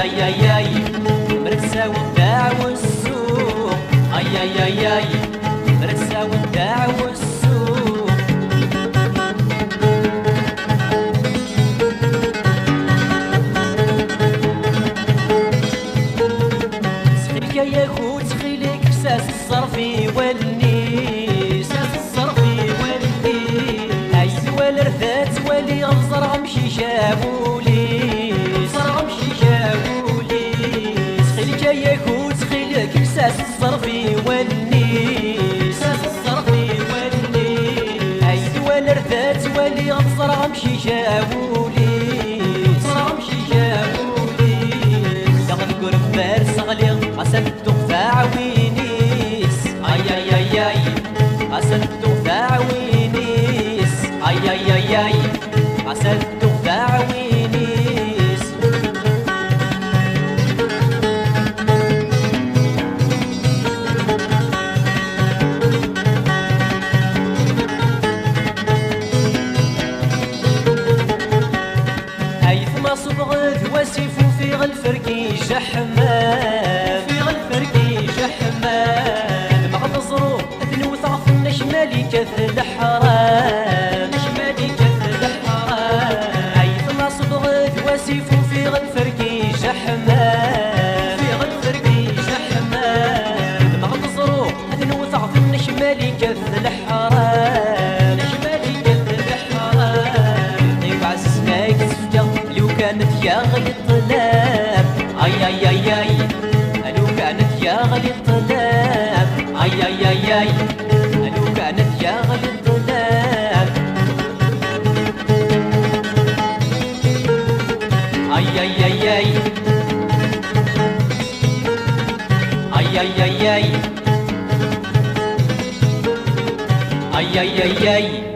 اي اي اي مرسى والداع والسوق اي اي اي اي مرسى والداع والسوق سخيلك يا خوت سخيلك ساس الصرفي والني ساس الصرفي والني عيد والرثات ولي غفزر غمشي شابولي صر غمشي شابولي سخيلك يا خوت سخيلك ساس الصرفي والني ساس الصرفي والني عيد والرثات ولي غفزر غمشي شابولي صر غمشي شابولي تاخذ قرب فارس غلي عسل الدفاع وينيس اي اي اي اي عسل الدفاع وينيس اي اي اي اي عسل الدفاع وينيس ايثما صبغت وسيفو في غالفركي شحمان في غالفركي شحمان مغض صروف ثنوث عفن شمالي كث الحرام شمالي كث الحرام ايثما صبغت وسيفو في غالفركي شحمان في غالفركي شحمان مغض صروف ثنوث عفن شمالي كث الحرام شمالي كث الحرام طيب عسناك تفجر لو كانت يا غي الطلاب اي اي اي اي لو كانت يا غي الطلاب اي اي اي اي لو كانت يا غي الطلاب اي اي اي اي اي اي اي اي اي اي اي اي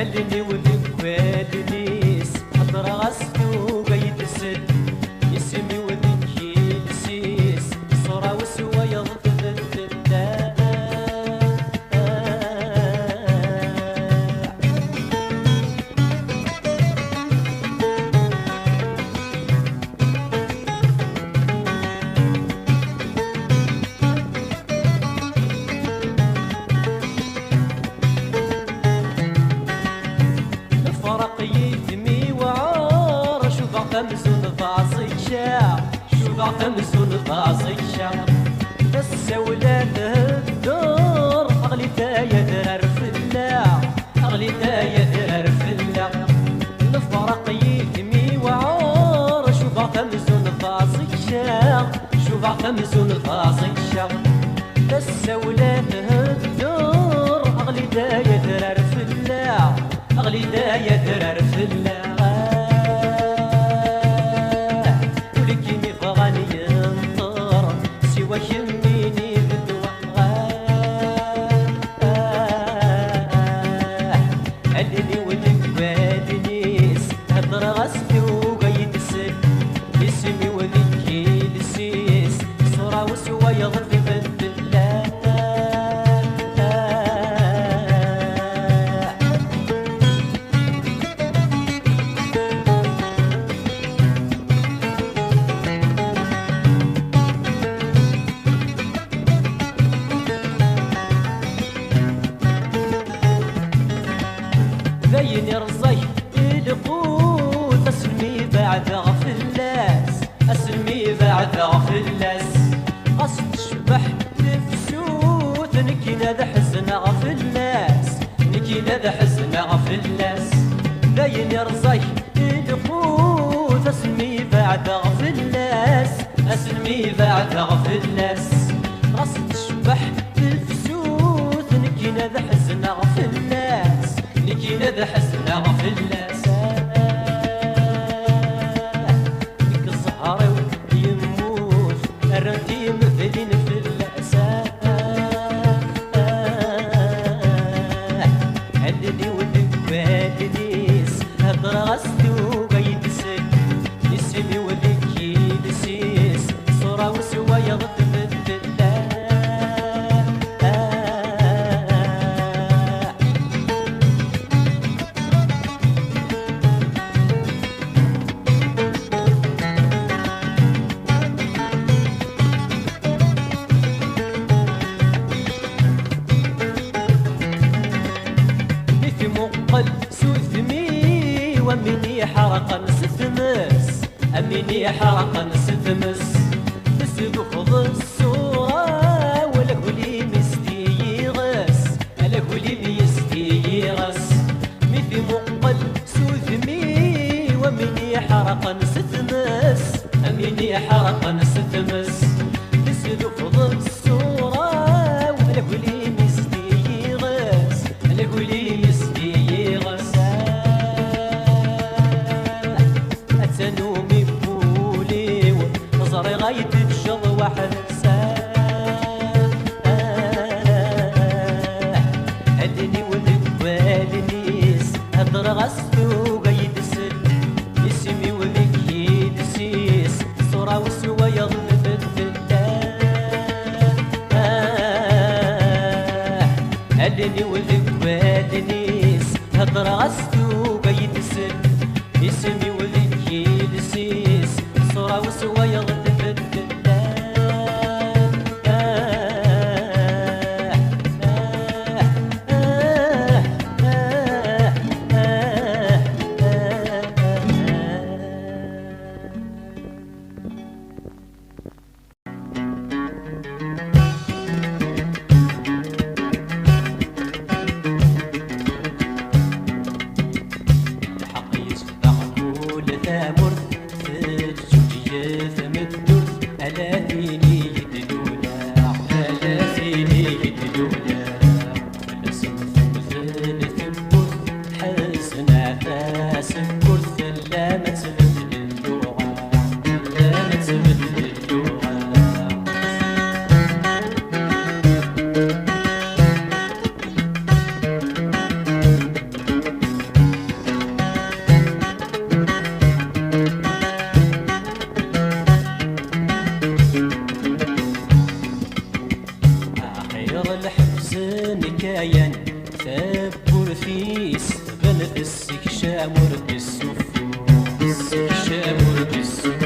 اللي وذك والنيس حضر غسلو قيد السد يسمي وذك يلسيس صورة وسوى يضفذ الداء خمسون ضاصي شاع شوف خمسون ضاصي شاع بس ولاده الدور اغلي تايا درار فلاع اغلي تايا درار فلاع الفرق يتمي وعار شوف خمسون ضاصي شاع شوف خمسون ضاصي شاع بس ولاده الدور اغلي تايا درار فلاع اغلي تايا درار فلاع وشميني بالدوغ اللي ولك بالنيس هضر غسلو قيد السد يسمي وذيك يلسيس صورة وسوى يضرب بالله زين رزي القوت اسلمي بعد غفلاس اسلمي بعد غفلاس قصد شبح تفسوت نكي نذا حزن غفلاس نكي نذا حزن غفلاس زين رزي القوت اسلمي بعد غفلاس اسلمي بعد غفلاس قصد شبح تفسوت نكي نذا حزن غفلاس نكي نذا حزن غفلاس ديك الزهر يموت الرتي مثلين في الاساس اللي ولك بالنيس هضر غسلو قيد السد يسمي ولك يلسيس صورة وسوى يضرب بالله ومني حرقا ستمس أمني حرقا ستمس تسدو خذ الصورة ولا كولي مستي يغس ألا كولي ميستي يغس مثي مقل سوثمي ومني حرقا ستمس أمني حرقا ستمس تسدو خذ الصورة ولا كولي مستي يغس ألا كولي مستي يغس أتنومي بولي وزري غايد تجض واحد هدني ولقبالنيس هدر غسلو قايد سل اسمي وذيك يدسيس صورة وسوا يضرب هدني ولقبالنيس هدر غسلو قايد سل اسمي وذيك يدسيس صورة وسوا يضرب كاين ثبور فيس غلف السكشامور بالسفور السكشامور بالسفور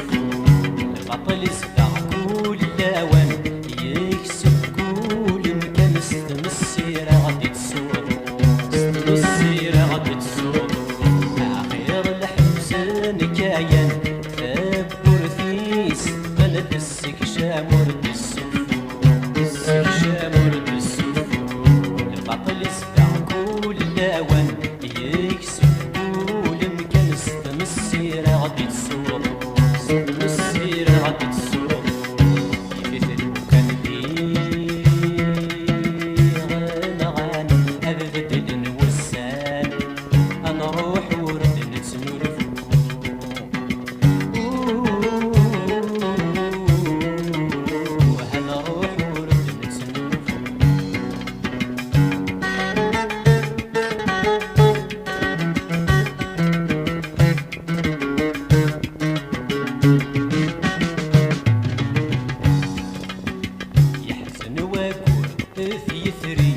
العطل يسبع كل لاوان يكسب كل مكان استمسير غادي تسور استمسير غادي تسور آخر الحزن كاين ثبور فيس غلف السكشامور بالسفور السكشامور بالسفور العطل يسبع كل لاوان يكسب كل مكان استمسير غادي تسور استمسير غادي تسور يمثل كان غنغان أبدل نوسان أنا روح ورد نتسولفو أنا روح ورد نتسولفو يحزن واقول في ثري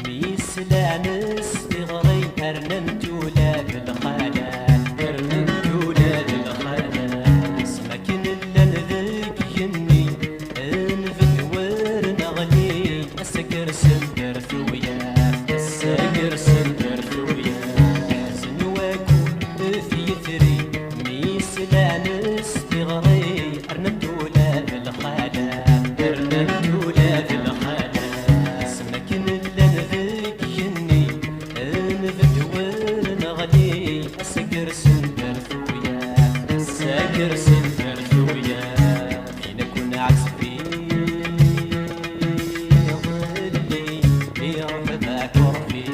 ميسلا نستغري أرننتولا بالخالات أرننتولا بالخالات سمكن إلا نذيك يني أنفد ورنغلي أسكر سندر ثويا أسكر سندر ثويا يحزن واقول في ثري ميسلا نستغري أرننتولا بالخالات أرننتولا بالخالات سمكن إلا نذيك يني أنفد ورنغلي أسكر سندر ثويا أسكر سندر ثويا فينا كنا عزبي ظلي يروح ذاك عرفي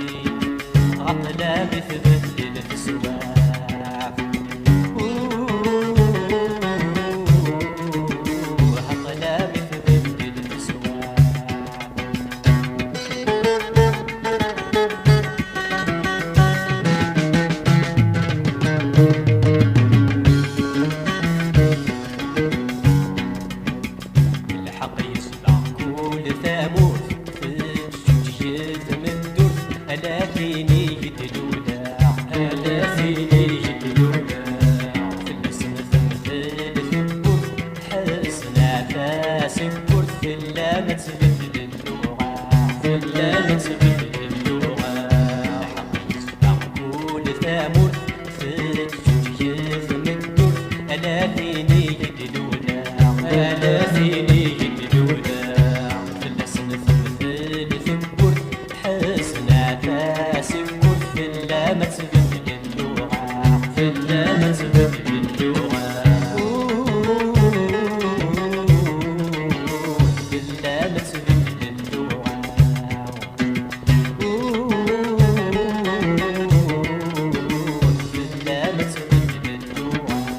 عطلة مثبت للفسواف عطلة مثبت للفسواف ما تبدل اللغة بلا ما تبدل اللغة بلا ما تبدل اللغة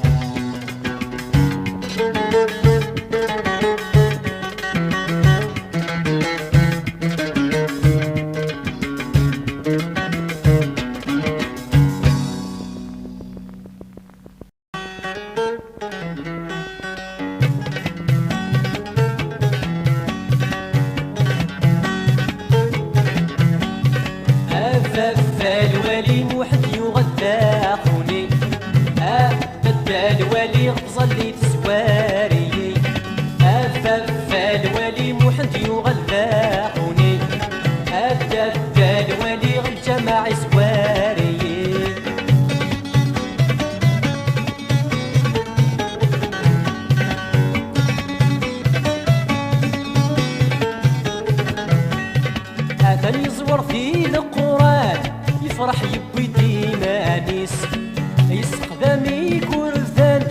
الوالي موحد يغدا خوني بدا الوالي غزل لي تسواري الوالي موحد يغدا خوني بدا الوالي غجمع سواري ثاني يزور في القرآن يفرح يبوي ديما نيس يستخدمي كرثان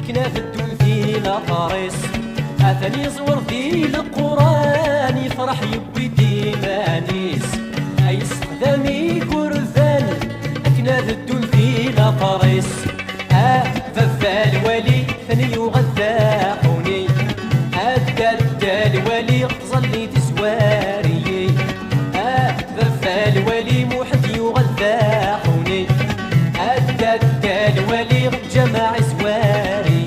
كنا في الدول فينا فارس ثاني يزور في القرآن يفرح يبوي ديما نيس يستخدمي كرثان كنا في الدول فينا فارس الوالي ثاني يغدا خوني الوالي غزلني تسواري الوالي موحد يغدا خوني الوالي جمع سواري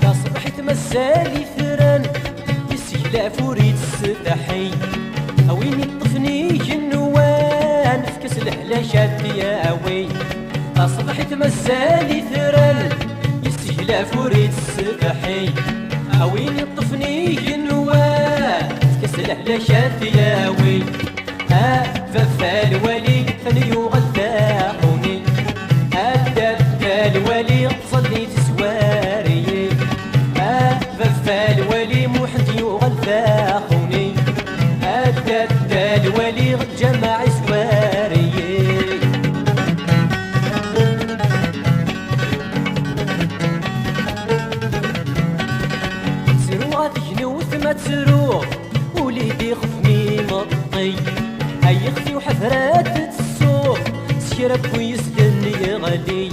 يا صبح تمسالي ثران يسيلاف وريد السدحي وين يطفني جنوان في كاس الحلاشات دياوي يا صبح تمسالي ثران يسيلاف وريد السبحي وين يطفني جنوان كاس الحلاشات دياوي الوالي ثاني يغدا خوني الوالي غزلني تسواري الوالي موحد يغدا خوني الوالي جمع سواري ما تروح وليدي خفني مطي هاي اختي وحفرات السوق سكرب ويسدني غالي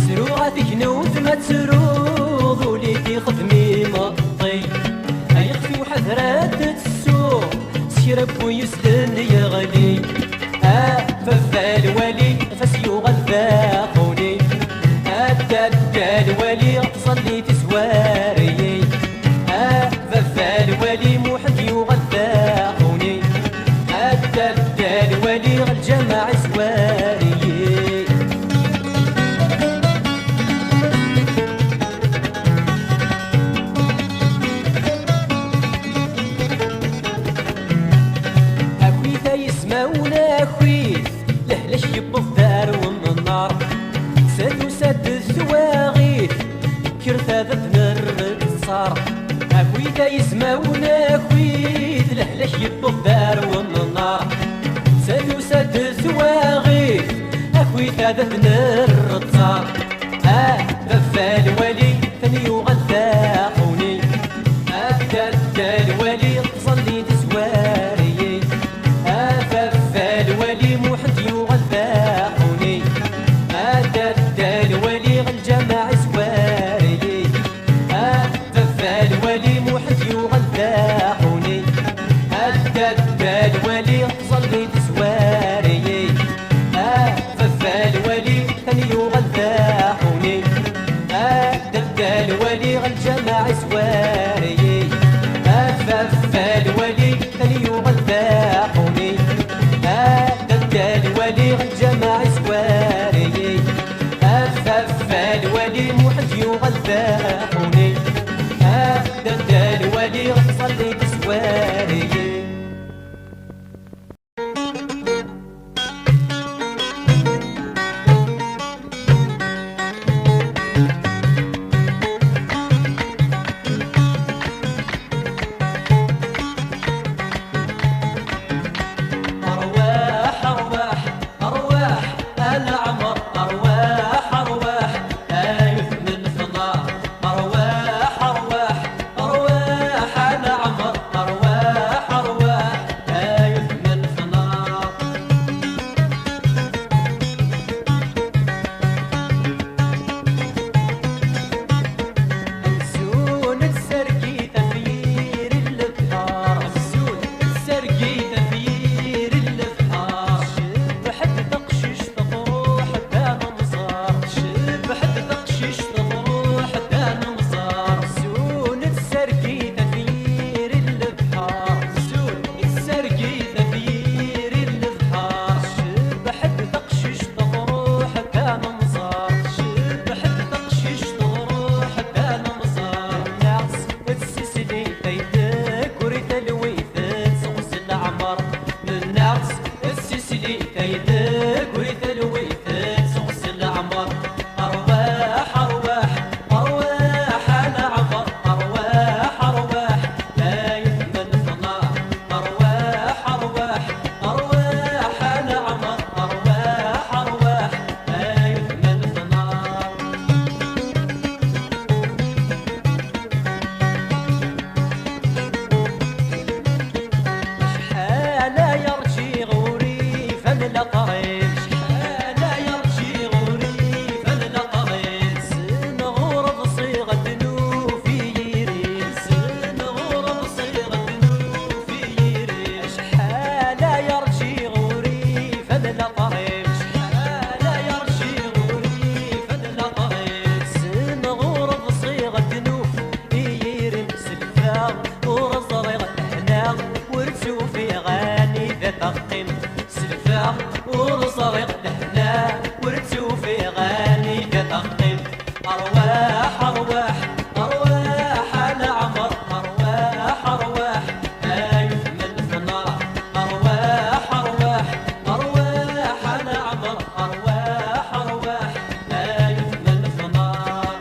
سروعة تكنوت ما تروح وليدي خفني مطي هاي اختي وحفرات السوق سكرب ويسدني غالي الوالي فسيو غدا خوني الوالي صلي تسواري الوالي موحد يغدا خوني الوالي غالجمع سواري أخويثا يسمعونا أخويث لهلاش يبو الدار ومن النار سادو ساد الثواغيث كرثا ذبنا الصار أخويتا يسمعونا أخويت لهلاش يبو الدار ومن النار سادو ساد الثواغيث أخويتا ذبنا الرتصار الوالي ثاني يغدا خوني الوالي صلي تسواري الوالي موحد يغدا خوني الوالي غالجمع سواري الوالي موحد يغدا خوني الوالي صلي تسواري الوالي ثاني يغدا خوني الوالي غالجمع سواري الوالي ثاني يغدا خوني الوالي غالجمع سواري الوالي موحد يغدا خوني الوالي صلي تسواري كتقيم سلفا ورصغيق لهنا ورتسو في غاني كتقيم أرواح أرواح أرواح على عمر أرواح أرواح آيف من النار أرواح أرواح أرواح على عمر أرواح أرواح آيف من النار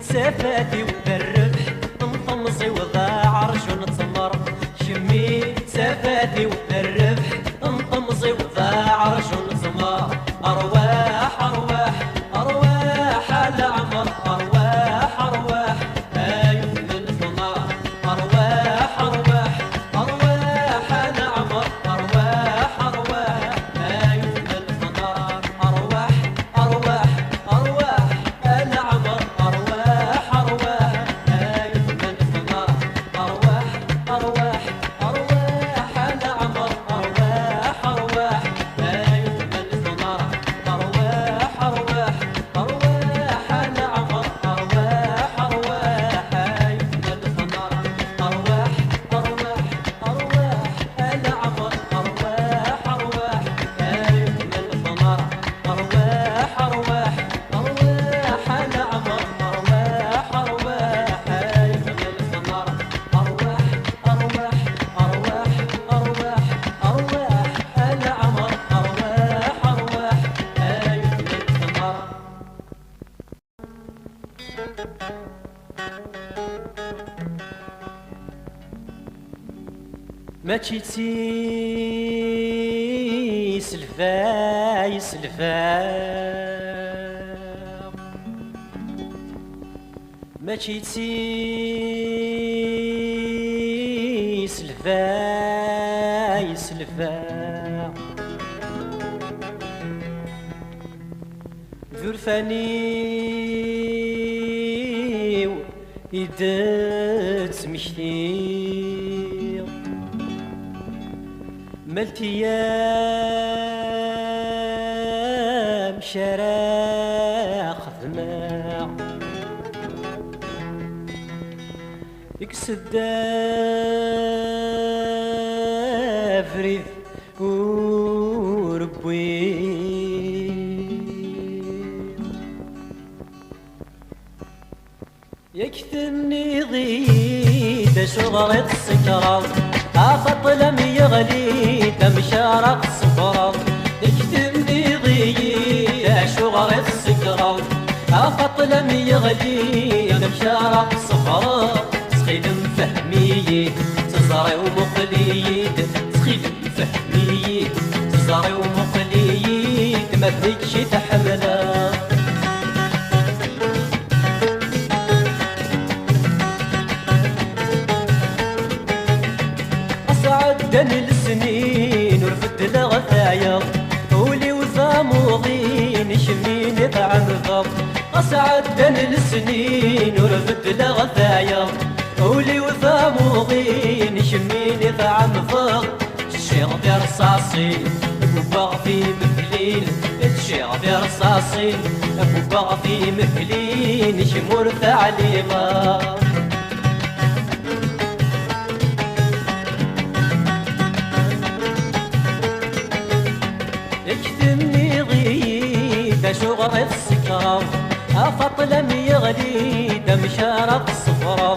سفاتي وبالربح نطمصي وضاع عرش ونتمر شمي سفاتي وبالربح نطمصي وضاع عرش ونتمر أرواح أرواح أرواح على عمر أرواح أرواح آيف من النار أرواح أرواح أرواح على عمر أرواح أرواح آيف من النار أرواح أرواح أرواح على عمر أرواح أرواح آيف من النار أرواح أرواح أرواح على عمر أرواح أرواح آيف من النار أرواح أرواح أرواح على عمر أرواح أرواح آيف من النار أرواح أرواح أرواح على عمر أرواح أرواح آيف من النار أرواح أرواح أرواح على عمر أرواح أرواح آيف من النار أرواح أرواح أرواح أرواح أرواح على عمر أرواح أرواح آيف من النار ما تشيتي سلفاي سلفا ما تشيتي سلفاي سلفا ذرفاني يدات مشتي ملتي يا شراخ ذماع يكسد فريد وربوي يكتمني ضيد شغلة السكرة أخط لم يغلي تمشارق الصفرة يكتمني ضيد شغلة السكرة أخط لم يغلي تمشارق الصفرة تسخيل فهمي تزري ومقليد تسخيل فهمي تزري ومقليد ما فيكش تحمله عدن السنين ورفد الغثايا ولي وثاموغين شميني طعم ضب أسعدن السنين ورفد الغثايا ولي وثاموغين شميني طعم ضب الشيخ في رصاصي أبو في مهلين الشيخ في رصاصي أبو في مهلين شمور ثعليمة اكتمني غيد شغرة السكرة أخط لم يغلي دم شارق الصفرة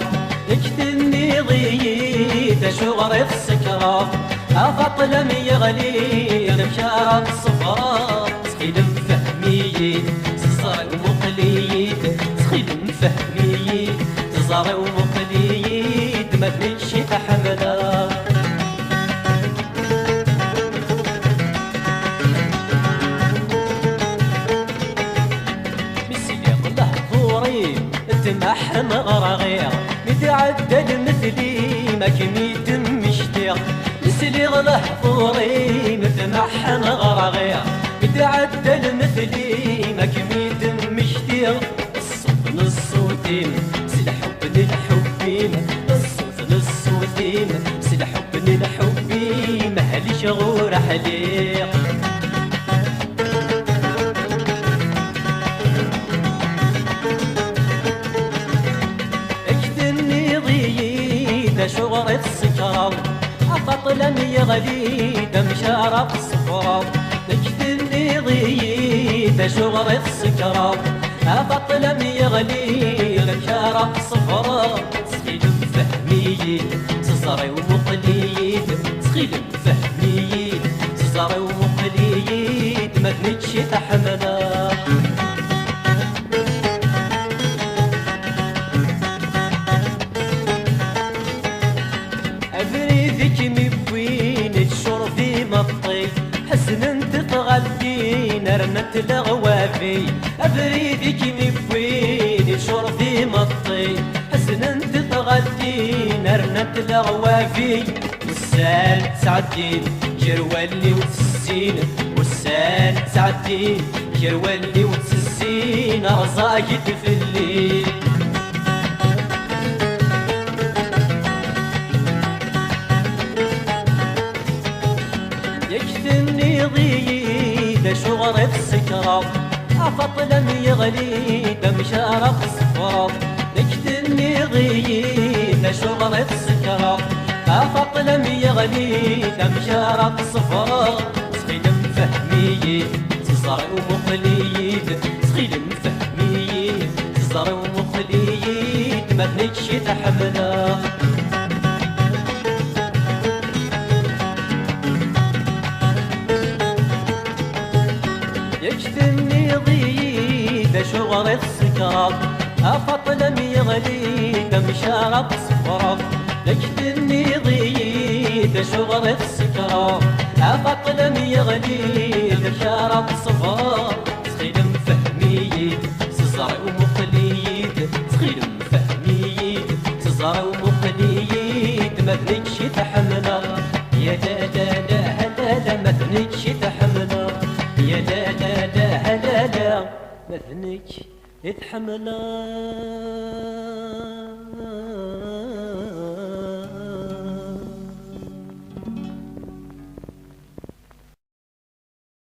اكتمني غيد شغرة السكرة أخط لم يغلي دم شارق الصفرة سخيل مفهمي تزرع ومقليد سخيل مفهمي تزرع ومقليد ما فيش تحمله تمحن غرغير متعدل مثلي ما كميت مشتيق نسلي غله حضوري متمحن غرغير متعدل مثلي ما كميت مشتيق الصوت للصوتين سلحب للحبين الصوت للصوتين سلحب للحبين مهلي شغور حليق شغرة السكرة أفطلم يغلي دم شارق صفرة نجدني ضيت شغرة السكرة أفطلم يغلي دم شارق صفرة سخيل فهمي سزري ومقليد سخيل فهمي سزري ومقليد ما تنتش تحمله أبريدك مبوين الشرفي مطي حسن تتغدين رنت الغوافي أبريدك مبوين الشرفي مطي حسن تتغدين رنت الغوافي والسال سعدين جرولي وتسسين والسال سعدين جرولي وتسسين رزاقي تفلي يكتني ضيد شغرة السكرة أفطلم يغلي دم شارق صفرة يكتني ضيد شغرة السكرة أفطلم يغلي دم شارق صفرة سخيل فهمي تزرع ومقليد سخيل فهمي تزرع ومقليد ما تنكش تحمله يجتني ضيد شغرة السكرة أفطلم يغلي دم شارق صفرة يجتني ضيد شغرة السكرة أفطلم يغلي دم شارق صفرة سخيل فهمي سزرع ومقليد سخيل فهمي سزرع ومقليد ما تنكش تحمله يا لا لا لا لا لا ما تنكش تحمله يا لا لا لا لا لا ما ثنيك يتحمله